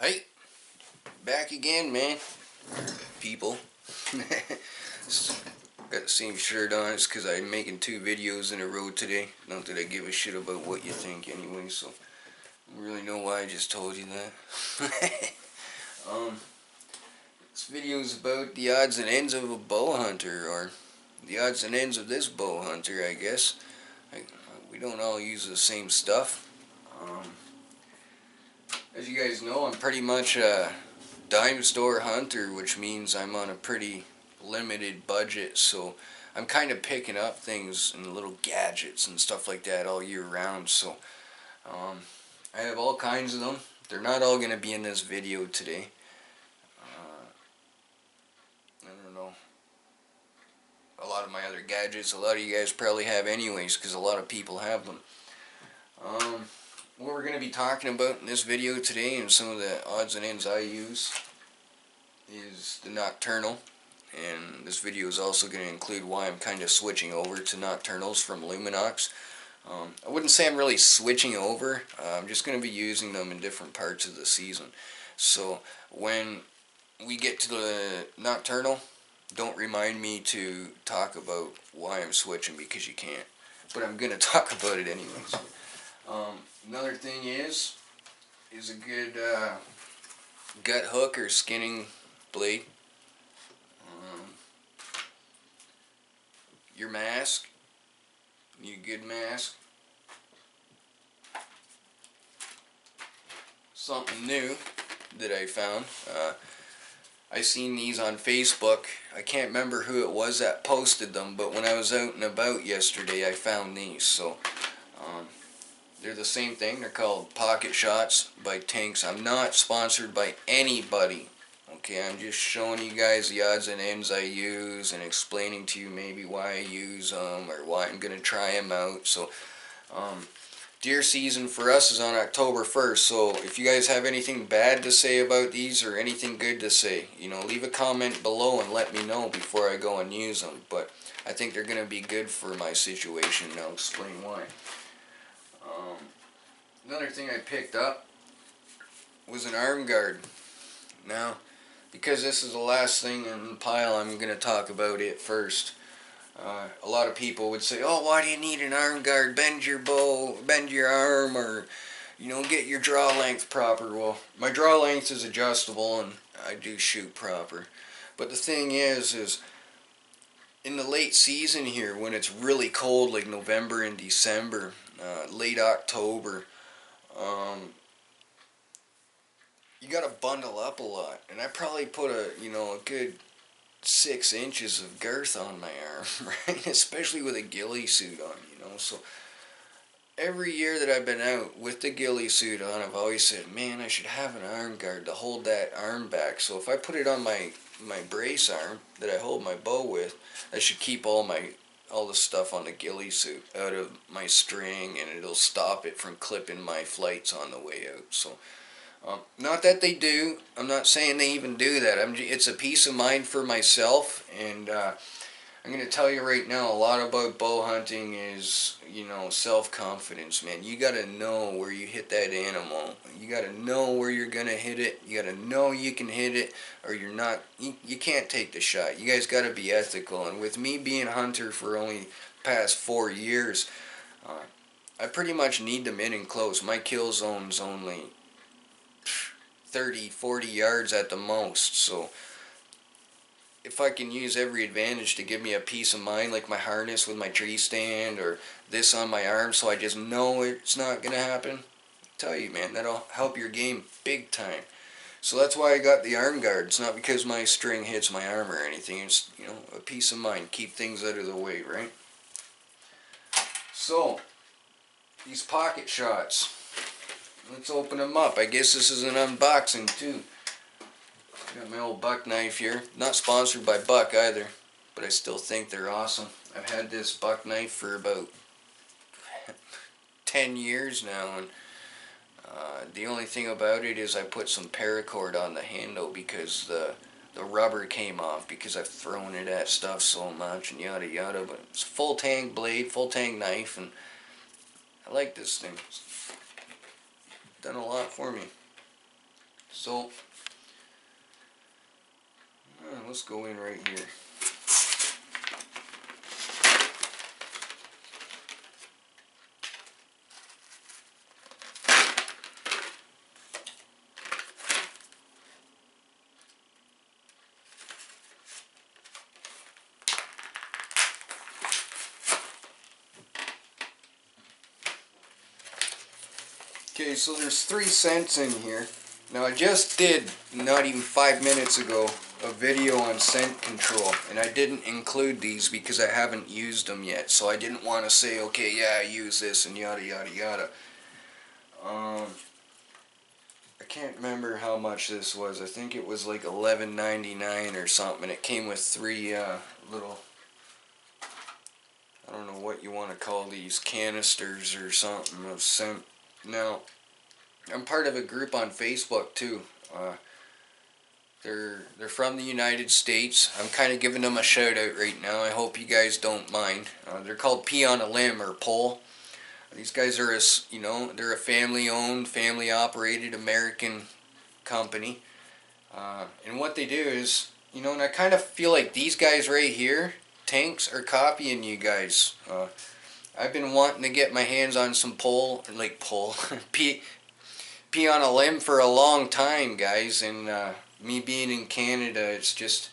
Hey, back again, man. People. Got the same shirt on. It's because I'm making 2 videos in a row today. Not that I give a shit about what you think anyway, so I don't really know why I just told you that. This video is about the odds and ends of a bow hunter, or the odds and ends of this bow hunter, I guess. We don't all use the same stuff. As you guys know, I'm pretty much a dime store hunter, which means I'm on a pretty limited budget, so I'm kind of picking up things and little gadgets and stuff like that all year round. So I have all kinds of them. They're not all going to be in this video today. I don't know. A lot of my other gadgets, a lot of you guys probably have anyways, because a lot of people have them. What we're going to be talking about in this video today, and some of the odds and ends I use, is the Nocturnal. And this video is also going to include why I'm kind of switching over to Nocturnals from Luminox. I wouldn't say I'm really switching over. I'm just going to be using them in different parts of the season. So when we get to the Nocturnal, don't remind me to talk about why I'm switching, because you can't. But I'm going to talk about it anyways. Another thing is a good gut hook or skinning blade. Your mask, you good mask. Something new that I found. I seen these on Facebook. I can't remember who it was that posted them, but when I was out and about yesterday, I found these. So they're the same thing. They're called Pocket Shots by Tinks. I'm not sponsored by anybody. Okay, I'm just showing you guys the odds and ends I use and explaining to you maybe why I use them or why I'm going to try them out. So, deer season for us is on October 1st, so if you guys have anything bad to say about these or anything good to say, leave a comment below and let me know before I go and use them. But I think they're going to be good for my situation, and I'll explain why. Another thing I picked up was an arm guard. Now, because this is the last thing in the pile, I'm going to talk about it first. A lot of people would say, oh, why do you need an arm guard? Bend your bow, bend your arm, or, get your draw length proper. Well, my draw length is adjustable, and I do shoot proper. But the thing is in the late season here, when it's really cold, like November and December, late October, you got to bundle up a lot. And I probably put a good 6 inches of girth on my arm, right? Especially with a ghillie suit on, So every year that I've been out with the ghillie suit on, I've always said, man, I should have an arm guard to hold that arm back. So if I put it on my brace arm that I hold my bow with, I should keep all the stuff on the ghillie suit out of my string, and it'll stop it from clipping my flights on the way out. So not that they do. I'm not saying they even do that. It's a peace of mind for myself, and I'm going to tell you right now, a lot about bow hunting is, self-confidence, man. You got to know where you hit that animal. You got to know where you're going to hit it. You got to know you can hit it, or you're not. You can't take the shot. You guys got to be ethical. And with me being a hunter for only the past 4 years, I pretty much need them in and close. My kill zone's only 30, 40 yards at the most, so if I can use every advantage to give me a peace of mind, like my harness with my tree stand or this on my arm, so I just know it's not going to happen, I tell you, man, that'll help your game big time. So that's why I got the arm guard. It's not because my string hits my arm or anything. It's, a peace of mind. Keep things out of the way, right? So, these Pocket Shots. Let's open them up. I guess this is an unboxing too. Got my old buck knife here. Not sponsored by Buck either, but I still think they're awesome. I've had this buck knife for about 10 years now, and the only thing about it is I put some paracord on the handle because the rubber came off because I've thrown it at stuff so much and yada yada. But it's a full tang blade, full tang knife, and I like this thing. It's done a lot for me. So let's go in right here. Okay, so there's 3 scents in here. Now I just did, not even 5 minutes ago, a video on scent control, and I didn't include these because I haven't used them yet, so I didn't want to say, okay, yeah, I use this and yada yada yada. I can't remember how much this was. I think it was like $11.99 or something. It came with 3 little, I don't know what you want to call these, canisters or something of scent. Now, I'm part of a group on Facebook too. They're from the United States. I'm kind of giving them a shout out right now. I hope you guys don't mind. They're called Pea on a Limb, or Pole. These guys are they're a family-owned, family-operated American company. And what they do is, and I kind of feel like these guys right here, Tanks, are copying you guys. I've been wanting to get my hands on some pea on a limb for a long time, guys, and me being in Canada, it's just,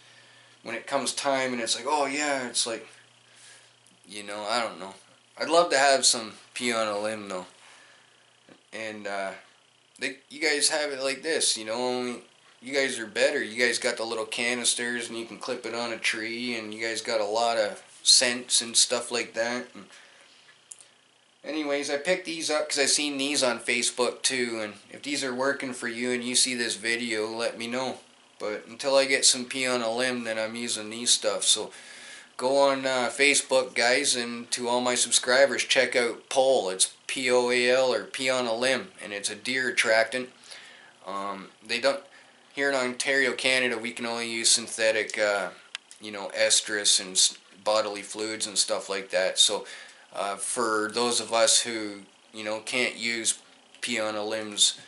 when it comes time and it's like, oh yeah, it's like, I don't know. I'd love to have some pea on a limb though. And you guys have it like this, only you guys are better. You guys got the little canisters and you can clip it on a tree, and you guys got a lot of scents and stuff like that. And anyways, I picked these up because I seen these on Facebook too, and if these are working for you and you see this video, let me know. But until I get some pea on a limb, then I'm using these stuff. So go on Facebook, guys, and to all my subscribers, check out Pole. It's P-O-A-L, or Pea on a Limb, and it's a deer attractant. They don't, here in Ontario, Canada, we can only use synthetic, estrus and bodily fluids and stuff like that. So for those of us who, can't use Pea on a Limb's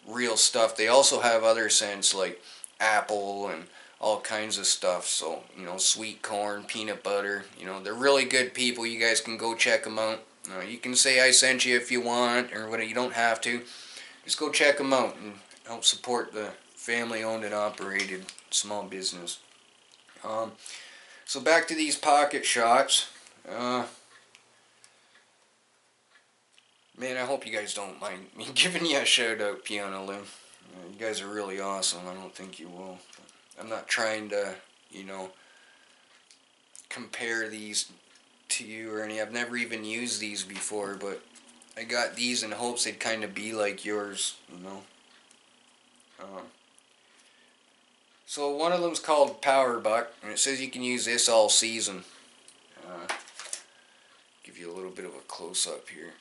real stuff, they also have other scents like apple and all kinds of stuff. So, sweet corn, peanut butter, they're really good people. You guys can go check them out. You can say I sent you if you want, or whatever. You don't have to. Just go check them out and help support the family-owned and operated small business. So back to these pocket shots. Man, I hope you guys don't mind me giving you a shout out, Pea on a Limb. You guys are really awesome. I don't think you will. I'm not trying to, compare these to you or any. I've never even used these before, but I got these in hopes they'd kind of be like yours, So one of them's called Power Buck, and it says you can use this all season. Give you a little bit of a close-up here.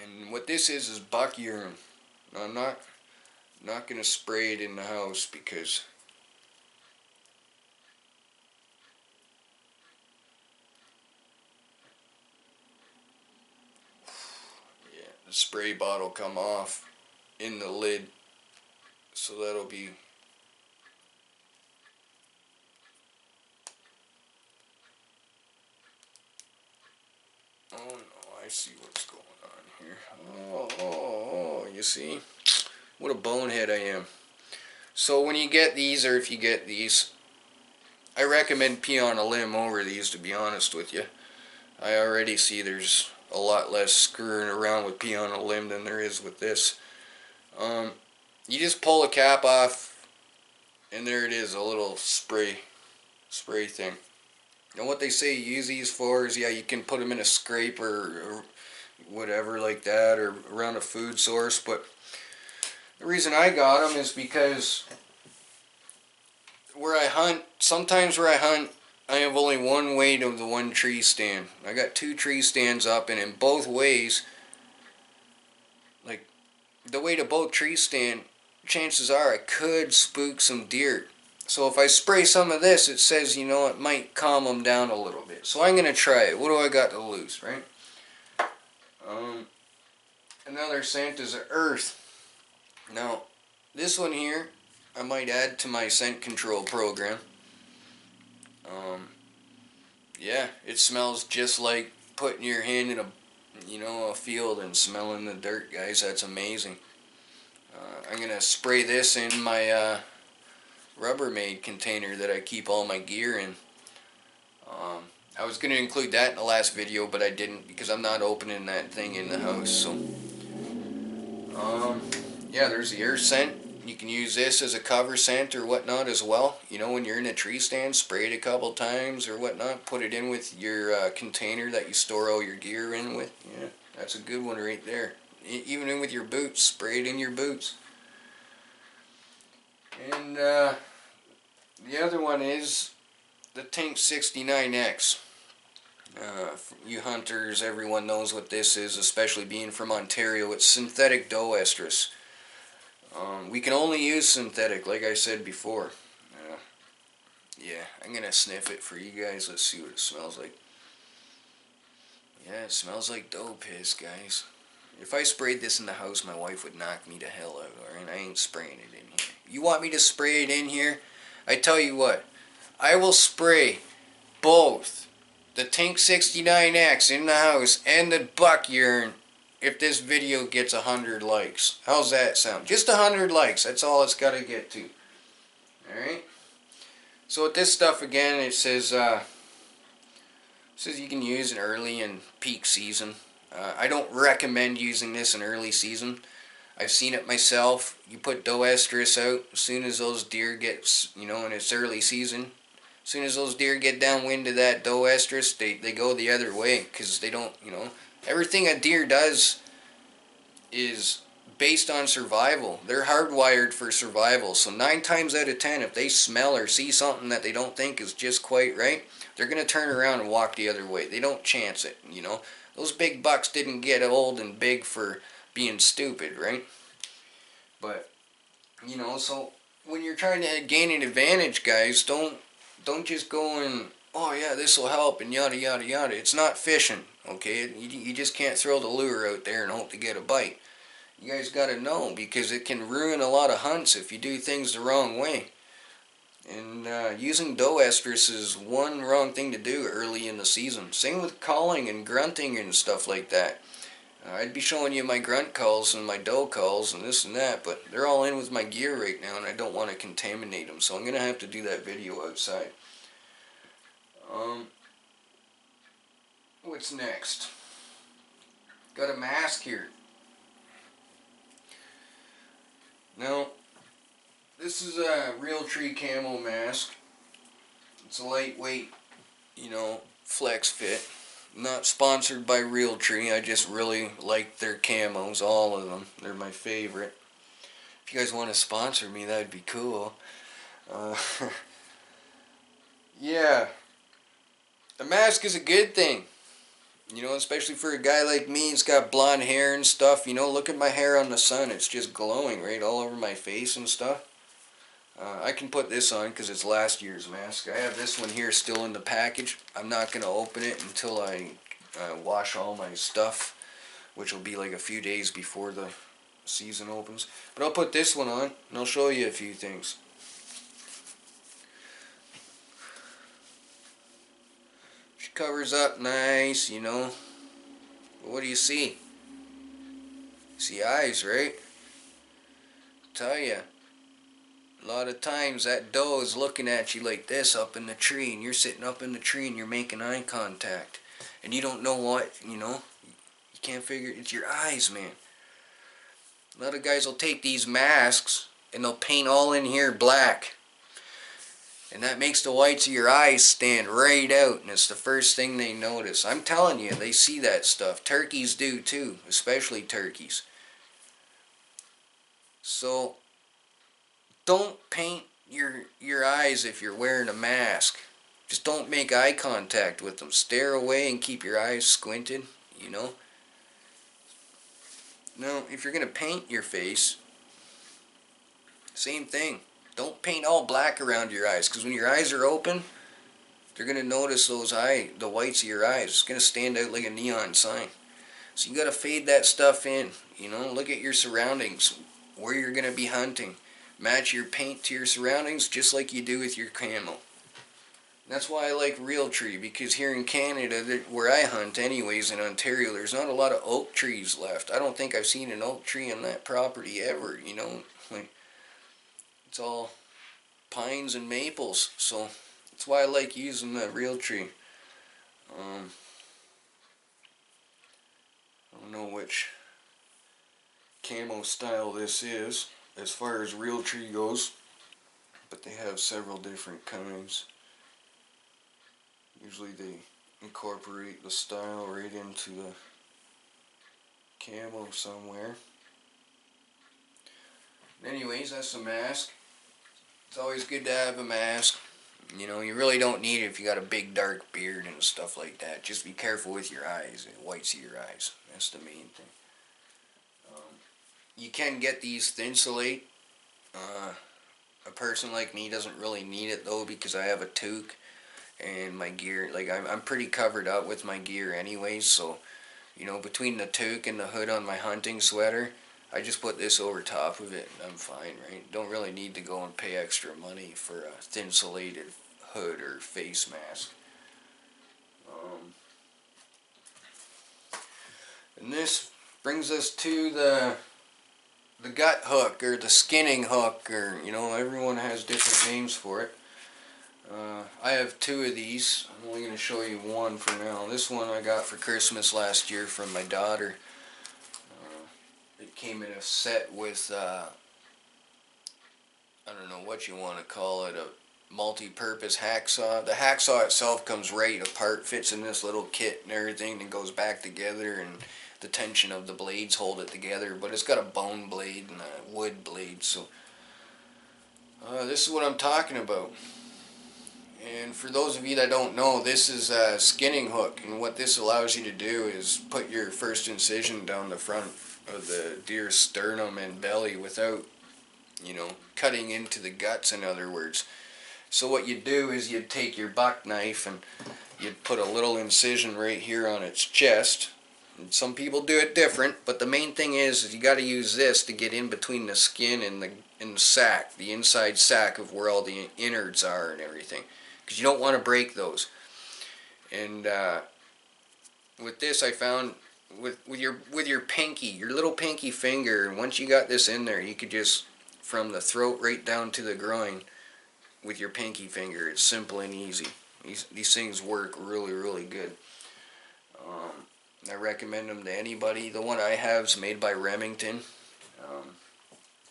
And what this is buck urine. Now, I'm not going to spray it in the house because the spray bottle come off in the lid, so that'll be oh no, I see what's going on here. Oh, you see? What a bonehead I am. So when you get these, or if you get these, I recommend Pea on a Limb over these, to be honest with you. I already see there's a lot less screwing around with Pea on a Limb than there is with this. You just pull the cap off, and there it is, a little spray thing. And what they say you use these for is, you can put them in a scraper or whatever like that, or around a food source. But the reason I got them is because where I hunt, I have only one way to the one tree stand. I got 2 tree stands up, and in both ways, like the way to both tree stand, chances are I could spook some deer. So if I spray some of this, it says, you know, it might calm them down a little bit. So I'm going to try it. What do I got to lose, right? Another scent is Earth. Now, this one here, I might add to my scent control program. Yeah, it smells just like putting your hand in a field and smelling the dirt, guys. That's amazing. I'm going to spray this in my Rubbermaid container that I keep all my gear in. I was going to include that in the last video, but I didn't because I'm not opening that thing in the house. So, yeah, there's the Earth scent. You can use this as a cover scent or whatnot as well. You know, when you're in a tree stand, spray it a couple times or whatnot. Put it in with your container that you store all your gear in with. Yeah, that's a good one right there. Even in with your boots, spray it in your boots. And the other one is the Tink 69X. You hunters, everyone knows what this is, especially being from Ontario. It's synthetic doe estrus. We can only use synthetic, like I said before. Yeah, I'm going to sniff it for you guys. Let's see what it smells like. Yeah, it smells like doe piss, guys. If I sprayed this in the house, my wife would knock me to hell out, alright? I ain't spraying it in here. You want me to spray it in here? I tell you what, I will spray both the Tink 69X in the house and the buck urine if this video gets 100 likes. How's that sound? Just 100 likes, that's all it's got to get to. Alright? So with this stuff again, it says you can use it early and peak season. I don't recommend using this in early season. I've seen it myself. You put doe estrus out as soon as those deer get, in its early season. As soon as those deer get downwind of that doe estrus, they go the other way because they don't, everything a deer does is based on survival. They're hardwired for survival. So 9 times out of 10, if they smell or see something that they don't think is just quite right, they're going to turn around and walk the other way. They don't chance it, Those big bucks didn't get old and big for being stupid, right? But, so when you're trying to gain an advantage, guys, don't just go and, oh yeah, this will help and yada yada yada. It's not fishing, okay? You just can't throw the lure out there and hope to get a bite. You guys got to know, because it can ruin a lot of hunts if you do things the wrong way. And using doe estrus is one wrong thing to do early in the season. Same with calling and grunting and stuff like that. I'd be showing you my grunt calls and my doe calls and this and that, but they're all in with my gear right now and I don't want to contaminate them, so I'm going to have to do that video outside. What's next? Got a mask here. Now, this is a Realtree camo mask. It's a lightweight, flex fit. Not sponsored by Realtree. I just really like their camos, all of them. They're my favorite. If you guys want to sponsor me, that'd be cool. Yeah. The mask is a good thing. Especially for a guy like me. He's got blonde hair and stuff. Look at my hair on the sun. It's just glowing, right? All over my face and stuff. I can put this on because it's last year's mask. I have this one here still in the package. I'm not going to open it until I wash all my stuff, which will be like a few days before the season opens. But I'll put this one on and I'll show you a few things. She covers up nice, But what do you see? See eyes, right? Tell ya. A lot of times that doe is looking at you like this up in the tree, and you're sitting up in the tree and you're making eye contact. And you don't know what, you can't figure, it's your eyes, man. A lot of guys will take these masks and they'll paint all in here black. And that makes the whites of your eyes stand right out, and it's the first thing they notice. I'm telling you, they see that stuff. Turkeys do too, especially turkeys. So, don't paint your eyes if you're wearing a mask. Just don't make eye contact with them. Stare away and keep your eyes squinted, Now, if you're going to paint your face, same thing. Don't paint all black around your eyes, because when your eyes are open, they're going to notice the whites of your eyes. It's going to stand out like a neon sign. So you got to fade that stuff in. You know, look at your surroundings, where you're going to be hunting. Match your paint to your surroundings just like you do with your camo. That's why I like Realtree, because here in Canada, where I hunt anyways, in Ontario, there's not a lot of oak trees left. I don't think I've seen an oak tree on that property ever, you know. Like, it's all pines and maples, so that's why I like using the Realtree. I don't know which camo style this is as far as Realtree goes, but they have several different kinds. Usually they incorporate the style right into the camo somewhere. Anyways, that's a mask. It's always good to have a mask. You know, you really don't need it if you got a big dark beard and stuff like that. Just be careful with your eyes, the whites of your eyes. That's the main thing. You can get these Thinsulate. A person like me doesn't really need it though, because I have a toque and my gear. Like, I'm pretty covered up with my gear anyways, so you know, between the toque and the hood on my hunting sweater, I just put this over top of it and I'm fine, right? Don't really need to go and pay extra money for a thin-insulated hood or face mask. And this brings us to the gut hook, or the skinning hook, or, you know, everyone has different names for it. I have two of these. I'm only going to show you one for now. This one I got for Christmas last year from my daughter. It came in a set with, I don't know what you want to call it, a multi-purpose hacksaw. The hacksaw itself comes right apart, fits in this little kit and everything, and goes back together, and the tension of the blades hold it together. But it's got a bone blade and a wood blade, so this is what I'm talking about. And for those of you that don't know, this is a skinning hook, and what this allows you to do is put your first incision down the front of the deer's sternum and belly without, you know, cutting into the guts, in other words. So what you do is you'd take your buck knife and you'd put a little incision right here on its chest. And some people do it different, but the main thing is you got to use this to get in between the skin and the sack, the inside sack of where all the innards are and everything, because you don't want to break those. And with this, I found with your pinky, your little pinky finger, and once you got this in there, you could just, from the throat right down to the groin, with your pinky finger. It's simple and easy. These things work really, really good. I recommend them to anybody. The one I have is made by Remington.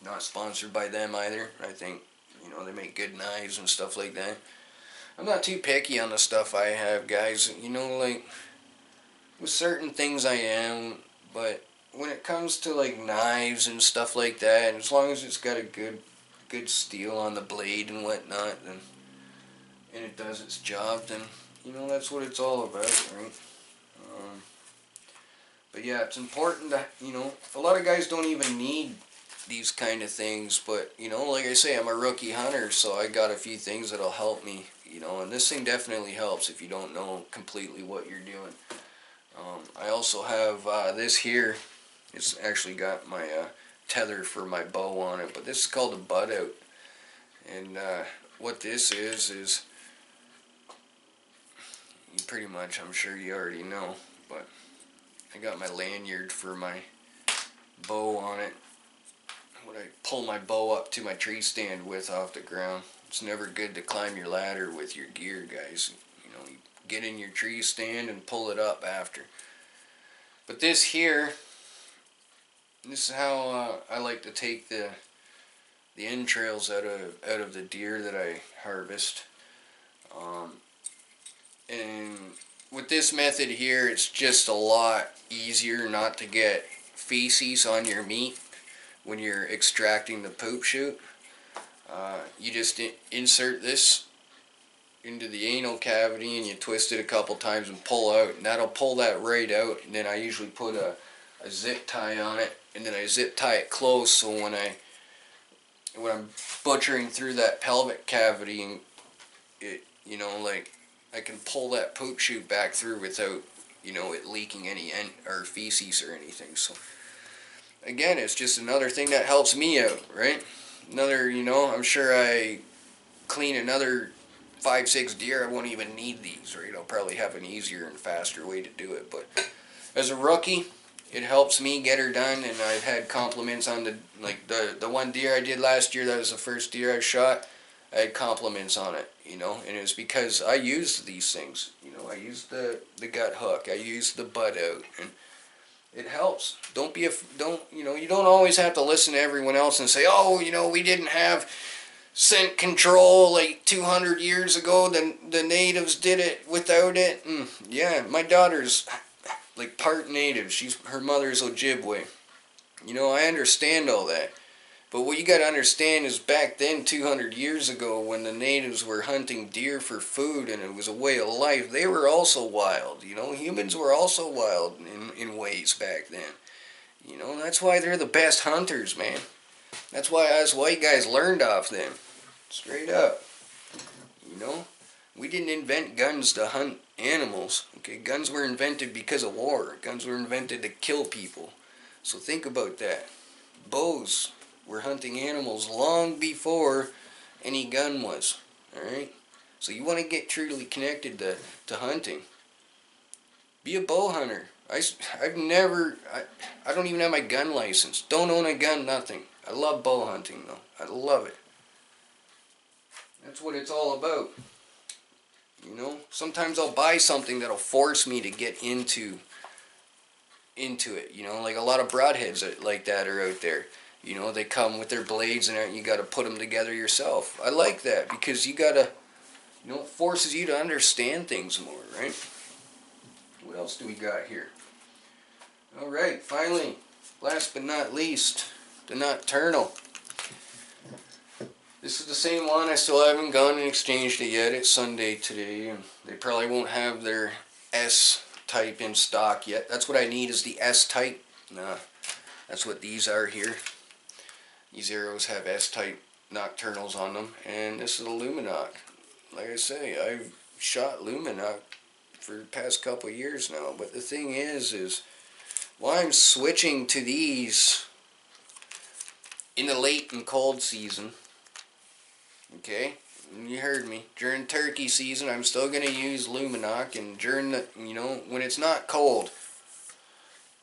Not sponsored by them either. I think, you know, they make good knives and stuff like that. I'm not too picky on the stuff I have, guys. You know, like, with certain things I am, but when it comes to, like, knives and stuff like that, and as long as it's got a good steel on the blade and whatnot, and it does its job, then, you know, that's what it's all about, right? But yeah, it's important that, you know, a lot of guys don't even need these kind of things, but, you know, like I say, I'm a rookie hunter, so I got a few things that'll help me, you know, and this thing definitely helps if you don't know completely what you're doing. I also have this here. It's actually got my tether for my bow on it, but this is called a butt out. And what this is you pretty much, I'm sure you already know, but I got my lanyard for my bow on it. What I pull my bow up to my tree stand with off the ground. It's never good to climb your ladder with your gear, guys. You know, you get in your tree stand and pull it up after. But this here, this is how I like to take the entrails out of the deer that I harvest. And with this method here, it's just a lot easier not to get feces on your meat when you're extracting the poop chute. You just insert this into the anal cavity and you twist it a couple times and pull out, and that'll pull that right out. And then I usually put a zip tie on it, and then I zip tie it close, so when I when I'm butchering through that pelvic cavity, and it, you know, like I can pull that poop chute back through without, you know, it leaking any or feces or anything. So again, it's just another thing that helps me out, right? Another, you know, I'm sure I clean another 5, 6 deer, I won't even need these, right? I'll probably have an easier and faster way to do it. But as a rookie, it helps me get her done, and I've had compliments on the one deer I did last year. That was the first deer I shot. I had compliments on it, you know, and it was because I used these things. You know, I used the gut hook, I used the butt out, and it helps. Don't, you know, you don't always have to listen to everyone else and say, oh, you know, we didn't have scent control like 200 years ago. The natives did it without it. Yeah, my daughter's like part native. Her mother's Ojibwe. You know, I understand all that. But what you got to understand is back then, 200 years ago, when the natives were hunting deer for food and it was a way of life, they were also wild. You know, humans were also wild in ways back then. You know, that's why they're the best hunters, man. That's why us white guys learned off them. Straight up. You know? We didn't invent guns to hunt animals. Okay, guns were invented because of war. Guns were invented to kill people. So think about that. Bows were hunting animals long before any gun was. Alright? So you want to get truly connected to hunting. Be a bow hunter. I've never, I don't even have my gun license. Don't own a gun, nothing. I love bow hunting though. I love it. That's what it's all about. You know, sometimes I'll buy something that'll force me to get into it. You know, like a lot of broadheads like that are out there. You know, they come with their blades and you got to put them together yourself. I like that because you got to, you know, it forces you to understand things more, right? What else do we got here? All right, finally, last but not least, the Nocturnal. This is the same one. I still haven't gone and exchanged it yet. It's Sunday today, and they probably won't have their S-type in stock yet. That's what I need, is the S-type. That's what these are here. These arrows have S-type Nocturnals on them, and this is a Lumenok. Like I say, I've shot Lumenok for the past couple of years now, but the thing is why I'm switching to these in the late and cold season. Okay, you heard me. During turkey season, I'm still going to use Lumenok, and during the, you know, when it's not cold,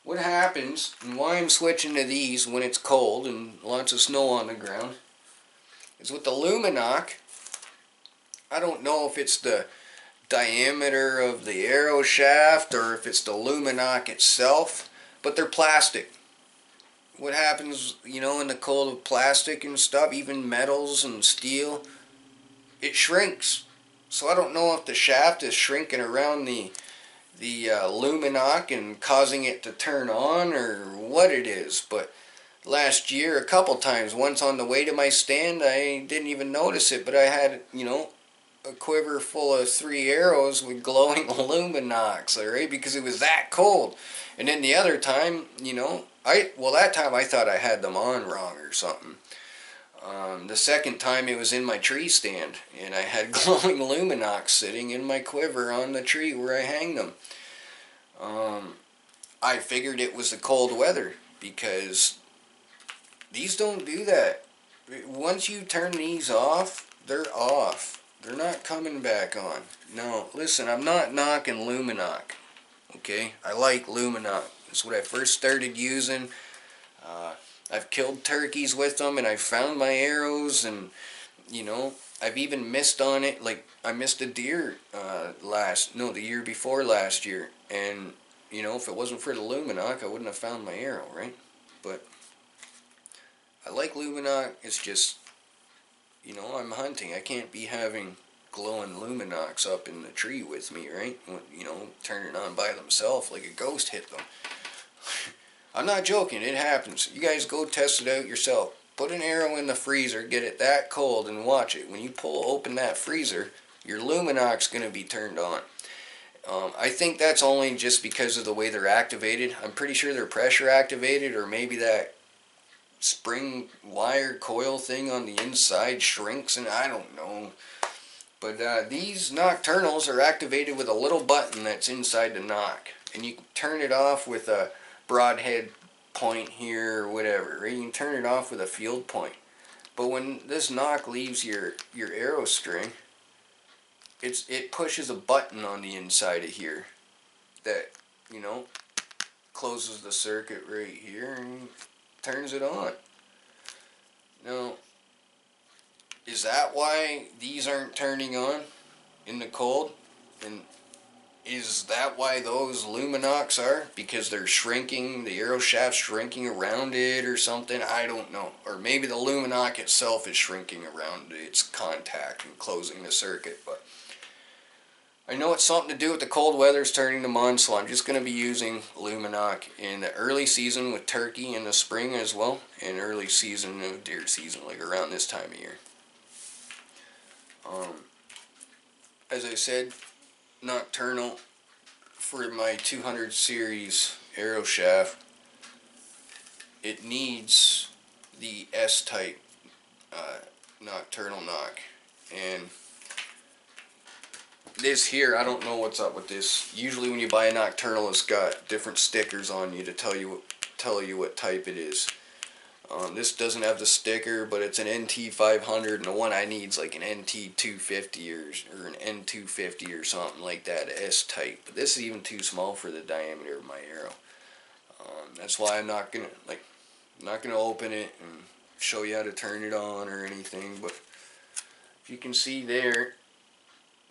what happens, and why I'm switching to these when it's cold and lots of snow on the ground, is with the Lumenok, I don't know if it's the diameter of the arrow shaft or if it's the Lumenok itself, but they're plastic. What happens, you know, in the cold of plastic and stuff, even metals and steel, it shrinks. So I don't know if the shaft is shrinking around the Lumenok and causing it to turn on or what it is. But last year, a couple times, once on the way to my stand, I didn't even notice it, but I had, you know, a quiver full of 3 arrows with glowing Lumenoks, alright, because it was that cold. And then the other time, you know, that time I thought I had them on wrong or something. The second time it was in my tree stand, and I had glowing Lumenoks sitting in my quiver on the tree where I hang them. I figured it was the cold weather, because these don't do that. Once you turn these off, they're off. They're not coming back on. No, listen, I'm not knocking Lumenok. Okay, I like Lumenok. That's what I first started using. I've killed turkeys with them, and I found my arrows, and you know, I've even missed on it. Like I missed a deer the year before last year, and you know, if it wasn't for the Lumenok, I wouldn't have found my arrow, right? But I like Lumenok. It's just, you know, I'm hunting. I can't be having glowing Lumenoks up in the tree with me, right? You know, turning on by themselves like a ghost hit them. I'm not joking. It happens. You guys go test it out yourself. Put an arrow in the freezer, get it that cold, and watch it. When you open that freezer, your Lumenok's going to be turned on. I think that's only just because of the way they're activated. I'm pretty sure they're pressure activated, or maybe that spring wire coil thing on the inside shrinks, and I don't know. But these nocturnals are activated with a little button that's inside the knock, and you can turn it off with a broadhead point here or whatever. Right? You can turn it off with a field point. But when this knock leaves your arrow string, it pushes a button on the inside of here that, you know, closes the circuit right here and turns it on. Now, is that why these aren't turning on in the cold? And is that why those Luminox are? Because they're shrinking, the arrow shaft's shrinking around it or something? I don't know. Or maybe the Luminox itself is shrinking around its contact and closing the circuit. But I know it's something to do with the cold weather's turning them on, so I'm just going to be using Luminox in the early season with turkey in the spring as well, and early season of deer season, like around this time of year. As I said, nocturnal for my 200 series arrow shaft, it needs the S-type nocturnal knock. And this here, I don't know what's up with this. Usually when you buy a nocturnal, it's got different stickers on you to tell you what type it is. This doesn't have the sticker, but it's an NT500, and the one I need is like an NT250 or an N250 or something like that, S-type. But this is even too small for the diameter of my arrow. That's why I'm not gonna open it and show you how to turn it on or anything. But if you can see there,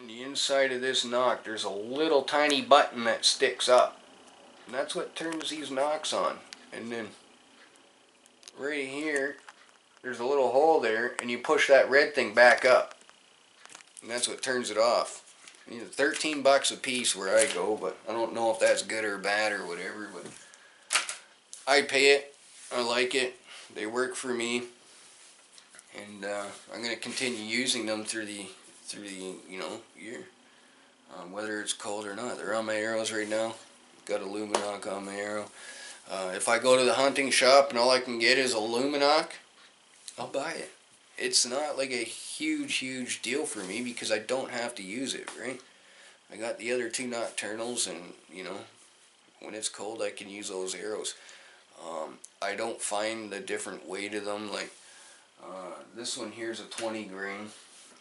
on the inside of this knock, there's a little tiny button that sticks up, and that's what turns these knocks on. And then right here, there's a little hole there, and you push that red thing back up, and that's what turns it off. You know, $13 a piece where I go, but I don't know if that's good or bad or whatever. But I pay it. I like it. They work for me, and I'm going to continue using them through the year, whether it's cold or not. They're on my arrows right now. Got a Luminox on my arrow. If I go to the hunting shop and all I can get is a Luminox, I'll buy it. It's not like a huge deal for me because I don't have to use it, right? I got the other two nocturnals, and you know, when it's cold I can use those arrows. I don't find the different weight of them. Like this one here's a 20 grain.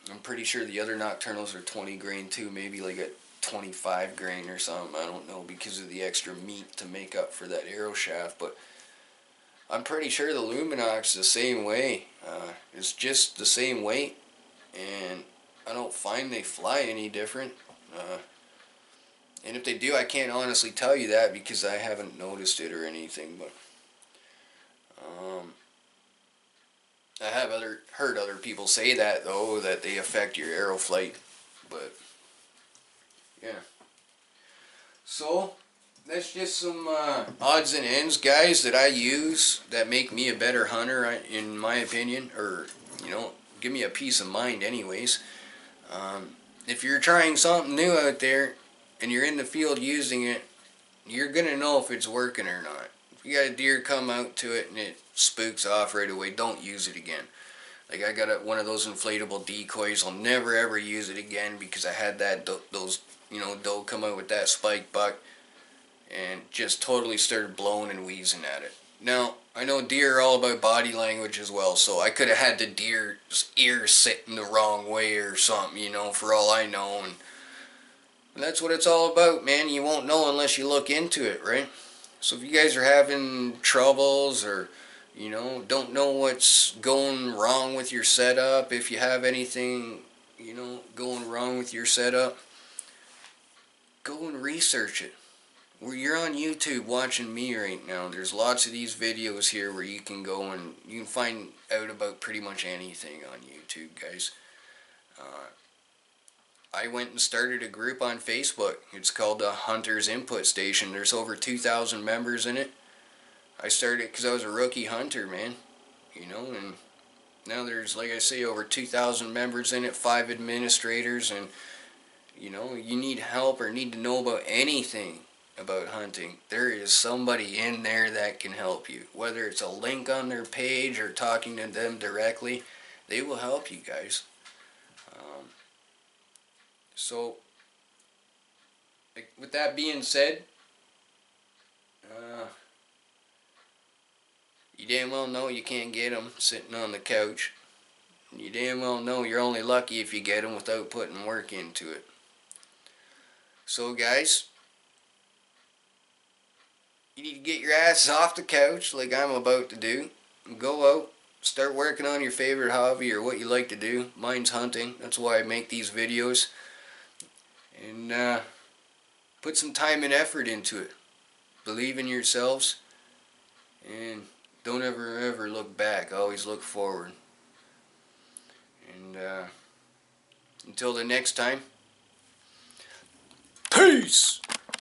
I'm pretty sure the other nocturnals are 20 grain too, maybe like a 25 grain or something. I don't know, because of the extra meat to make up for that arrow shaft. But I'm pretty sure the Luminox is the same way. It's just the same weight, and I don't find they fly any different. And if they do, I can't honestly tell you that because I haven't noticed it or anything. But I have heard other people say that though, that they affect your arrow flight. But yeah. So that's just some odds and ends, guys, that I use that make me a better hunter, in my opinion, or you know, give me a peace of mind, anyways. If you're trying something new out there and you're in the field using it, you're gonna know if it's working or not. If you got a deer come out to it and it spooks off right away, don't use it again. Like I got one of those inflatable decoys. I'll never ever use it again because I had those doe come out with that spike buck and just totally started blowing and wheezing at it. Now, I know deer are all about body language as well, so I could have had the deer's ear sitting the wrong way or something, you know, for all I know. And that's what it's all about, man. You won't know unless you look into it, right? So if you guys are having troubles or, you know, don't know what's going wrong with your setup, if you have anything, you know, going wrong with your setup, go and research it. You're on YouTube watching me right now. There's lots of these videos here where you can go and you can find out about pretty much anything on YouTube, guys. I went and started a group on Facebook. It's called the Hunter's Input Station. There's over 2,000 members in it. I started because I was a rookie hunter, man. You know, and now there's, like I say, over 2,000 members in it, 5 administrators, and you know, you need help or need to know about anything, about hunting, there is somebody in there that can help you. Whether it's a link on their page or talking to them directly, they will help you guys. So, with that being said, you damn well know you can't get them sitting on the couch. You damn well know you're only lucky if you get them without putting work into it. So guys, you need to get your ass off the couch like I'm about to do. And go out, start working on your favorite hobby or what you like to do. Mine's hunting. That's why I make these videos. And put some time and effort into it. Believe in yourselves. And don't ever look back. Always look forward. And until the next time, peace!